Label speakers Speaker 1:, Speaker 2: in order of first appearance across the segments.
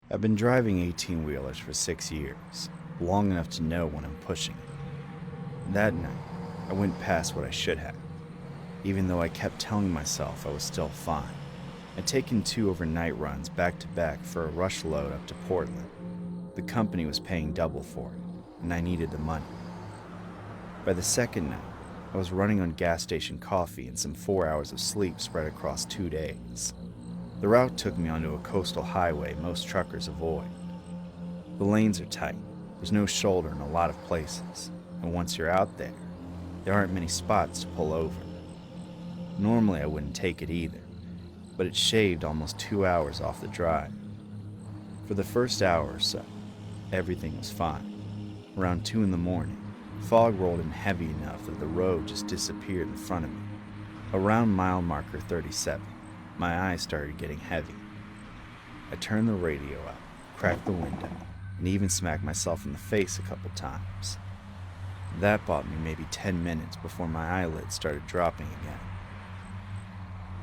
Speaker 1: I've been driving 18-wheelers for 6 years, long enough to know when I'm pushing it. That night, I went past what I should have, even though I kept telling myself I was still fine. I'd taken 2 overnight runs back to back for a rush load up to Portland. The company was paying double for it, and I needed the money. By the second night, I was running on gas station coffee and some 4 hours of sleep spread across 2 days. The route took me onto a coastal highway most truckers avoid. The lanes are tight, there's no shoulder in a lot of places, and once you're out there aren't many spots to pull over. Normally I wouldn't take it either, but it shaved almost 2 hours off the drive. For the first hour or so, everything was fine. Around 2 in the morning, fog rolled in heavy enough that the road just disappeared in front of me. Around mile marker 37, my eyes started getting heavy. I turned the radio up, cracked the window, and even smacked myself in the face a couple times. That bought me maybe 10 minutes before my eyelids started dropping again.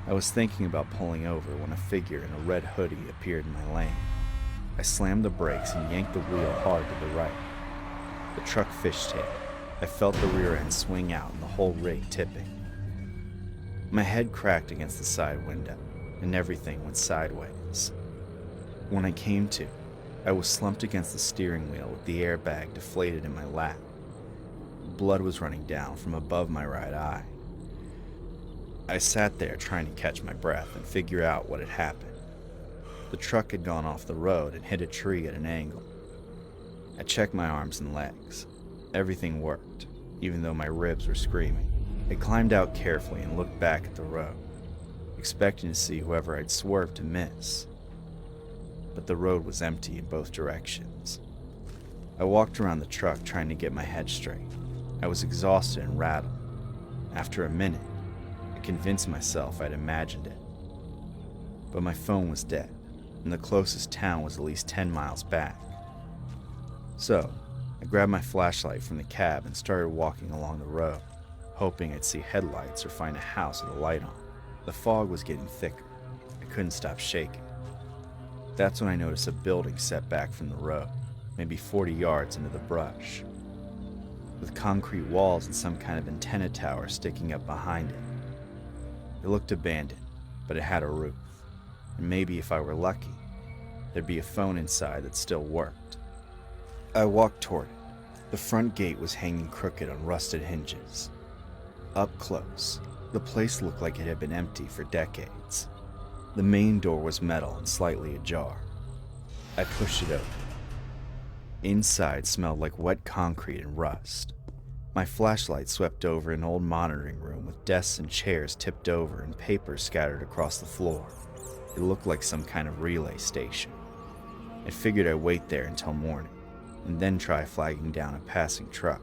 Speaker 1: I was thinking about pulling over when a figure in a red hoodie appeared in my lane. I slammed the brakes and yanked the wheel hard to the right. The truck fishtailed. I felt the rear end swing out and the whole rig tipping. My head cracked against the side window, and everything went sideways. When I came to, I was slumped against the steering wheel with the airbag deflated in my lap. Blood was running down from above my right eye. I sat there trying to catch my breath and figure out what had happened. The truck had gone off the road and hit a tree at an angle. I checked my arms and legs. Everything worked, even though my ribs were screaming. I climbed out carefully and looked back at the road, expecting to see whoever I'd swerved to miss. But the road was empty in both directions. I walked around the truck trying to get my head straight. I was exhausted and rattled. After a minute, I convinced myself I'd imagined it. But my phone was dead, and the closest town was at least 10 miles back. So, I grabbed my flashlight from the cab and started walking along the road, hoping I'd see headlights or find a house with a light on. The fog was getting thicker. I couldn't stop shaking. That's when I noticed a building set back from the road, maybe 40 yards into the brush, with concrete walls and some kind of antenna tower sticking up behind it. It looked abandoned, but it had a roof, and maybe if I were lucky, there'd be a phone inside that still worked. I walked toward it. The front gate was hanging crooked on rusted hinges. Up close, the place looked like it had been empty for decades. The main door was metal and slightly ajar. I pushed it open. Inside smelled like wet concrete and rust. My flashlight swept over an old monitoring room with desks and chairs tipped over and papers scattered across the floor. It looked like some kind of relay station. I figured I'd wait there until morning, and then try flagging down a passing truck.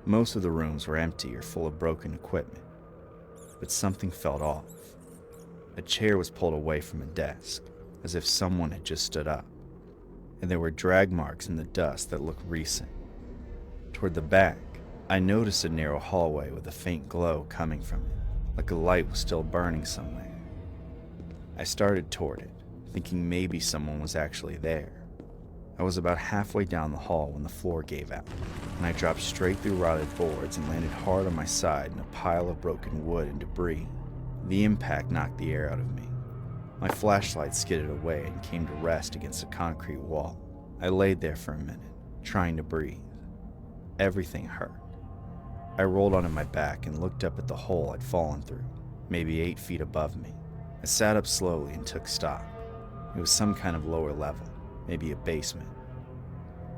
Speaker 1: Most of the rooms were empty or full of broken equipment, but something felt off. A chair was pulled away from a desk, as if someone had just stood up, and there were drag marks in the dust that looked recent. Toward the back, I noticed a narrow hallway with a faint glow coming from it, like a light was still burning somewhere. I started toward it, thinking maybe someone was actually there. I was about halfway down the hall when the floor gave out, and I dropped straight through rotted boards and landed hard on my side in a pile of broken wood and debris. The impact knocked the air out of me. My flashlight skidded away and came to rest against a concrete wall. I laid there for a minute, trying to breathe. Everything hurt. I rolled onto my back and looked up at the hole I'd fallen through, maybe 8 feet above me. I sat up slowly and took stock. It was some kind of lower level, maybe a basement.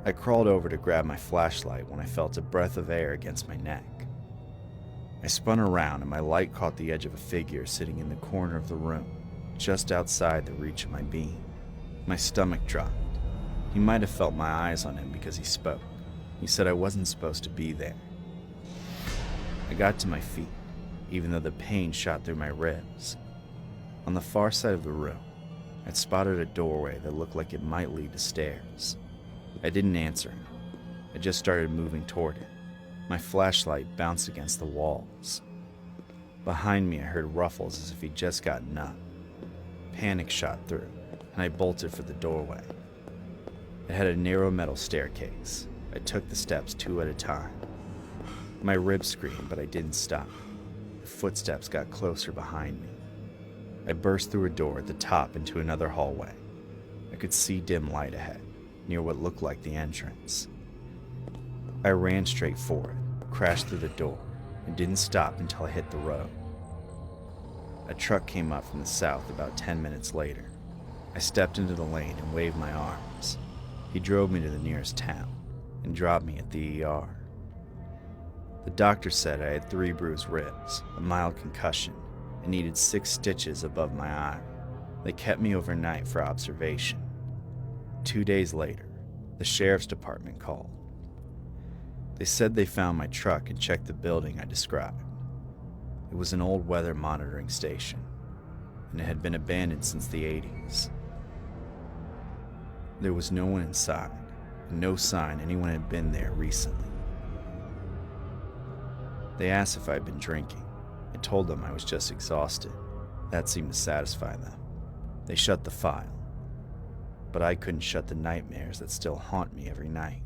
Speaker 1: I crawled over to grab my flashlight when I felt a breath of air against my neck. I spun around and my light caught the edge of a figure sitting in the corner of the room, just outside the reach of my beam. My stomach dropped. He might have felt my eyes on him because he spoke. He said I wasn't supposed to be there. I got to my feet, even though the pain shot through my ribs. On the far side of the room, I'd spotted a doorway that looked like it might lead to stairs. I didn't answer him. I just started moving toward it. My flashlight bounced against the walls. Behind me, I heard ruffles as if he'd just gotten up. Panic shot through, and I bolted for the doorway. It had a narrow metal staircase. I took the steps 2 at a time. My ribs screamed, but I didn't stop. The footsteps got closer behind me. I burst through a door at the top into another hallway. I could see dim light ahead, near what looked like the entrance. I ran straight for it, crashed through the door, and didn't stop until I hit the road. A truck came up from the south about 10 minutes later. I stepped into the lane and waved my arms. He drove me to the nearest town and dropped me at the ER. The doctor said I had 3 bruised ribs, a mild concussion, and needed 6 stitches above my eye. They kept me overnight for observation. 2 days later, the sheriff's department called. They said they found my truck and checked the building I described. It was an old weather monitoring station, and it had been abandoned since the 80s. There was no one inside, and no sign anyone had been there recently. They asked if I'd been drinking. I told them I was just exhausted. That seemed to satisfy them. They shut the file, but I couldn't shut the nightmares that still haunt me every night.